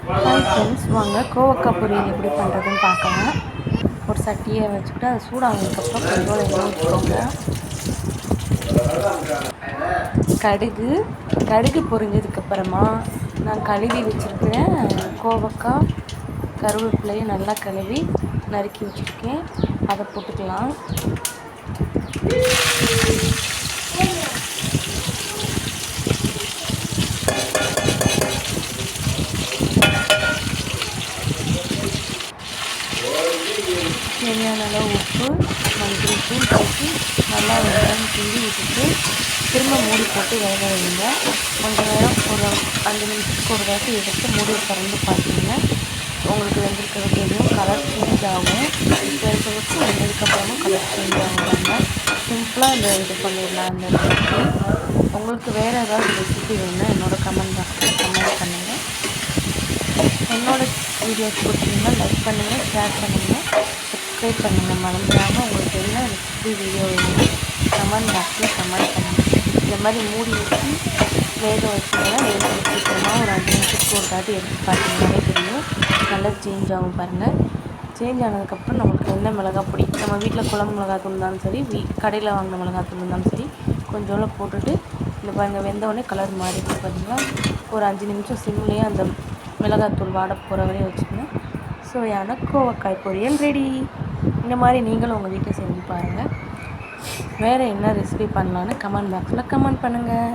Hi friends, வாங்க கோவக்காய் பொரியல் எப்படி பண்ணுறதுன்னு பார்க்கலாம். ஒரு சட்டியை வச்சுக்கிட்டு அது சூடானதுக்கப்புறம் கொஞ்சம் எண்ணெய் ஊற்றிக்கோங்க. கடுகு பொரிஞ்சதுக்கப்புறமா நான் கழுவி வச்சுருக்கிறேன் கோவக்காய், கருவேப்பிலையும் நல்லா கழுவி நறுக்கி வச்சுருக்கேன், அதை போட்டுக்கலாம். தேவையான அளவு உப்பு, மஞ்சள் தூள் போட்டு நல்லா வெங்காயம் கிண்டி விட்டுட்டு திரும்ப மூடி போட்டு வேக வைங்க. கொஞ்சம் நேரம் ஒரு 5 நிமிஷத்துக்கு ஒரு வாட்டி எடுத்து மூடி திறந்து பார்த்தீங்கன்னா உங்களுக்கு வெந்திருக்கிறது தெரியும். கலர் சேஞ்ச் ஆகும். வெறுக்கிறதுக்கு வெந்ததுக்கப்புறமும் கலர் சேஞ்ச் ஆகுவாங்க. சிம்பிளாக இந்த இது பண்ணிடலாம். இந்த ரெசிபி உங்களுக்கு வேறு ஏதாவது ரெசிபி வேணுன்னா என்னோடய கமெண்ட் பாக்ஸில் கமெண்ட் பண்ணுங்கள். என்னோடய வீடியோஸ் பிடிச்சிங்கன்னா லைக் பண்ணுங்கள், ஷேர் பண்ணுங்கள், சப்ஸ்கிரைப் பண்ணுங்கள். மறந்துடாமல் உங்களுக்கு என்ன ரெசிபி வீடியோ வேணும்னு கமெண்ட் பாக்ஸில் கமெண்ட் பண்ணுங்கள். இந்த மாதிரி மூடி வச்சு வேக வச்சிங்கன்னா வேக வச்சுக்கோமா ஒரு 5 நிமிஷத்துக்கு ஒரு தாட்டி எடுத்து பார்த்தீங்கன்னாலே தெரியும். நல்லா சேஞ்ச் ஆகும் பாருங்கள். சேஞ்ச் ஆனதுக்கப்புறம் நம்மளுக்கு என்ன மிளகாய் பொடி, நம்ம வீட்டில் குழம்பு மிளகாய் தூள் இருந்தாலும் சரி, கடையில் வாங்கின மிளகாய் தூள் இருந்தாலும் சரி, கொஞ்சோண்டு போட்டுட்டு இந்த பாருங்கள் வெந்தவுடனே கலர் மாறிடுச்சு பார்த்திங்கன்னா. ஒரு 5 நிமிஷம் சிம்லேயே அந்த மிளகாத்தூள் வாட போகிற வரையும் வச்சுக்கணும். சுவையான கோவக்காய் பொரியல் ரெடி. இந்த மாதிரி நீங்களும் உங்கள் வீட்டில் செஞ்சு பாருங்கள். வேறு என்ன ரெசிபி பண்ணலான்னு கமெண்ட் பாக்ஸில் கமெண்ட் பண்ணுங்கள்.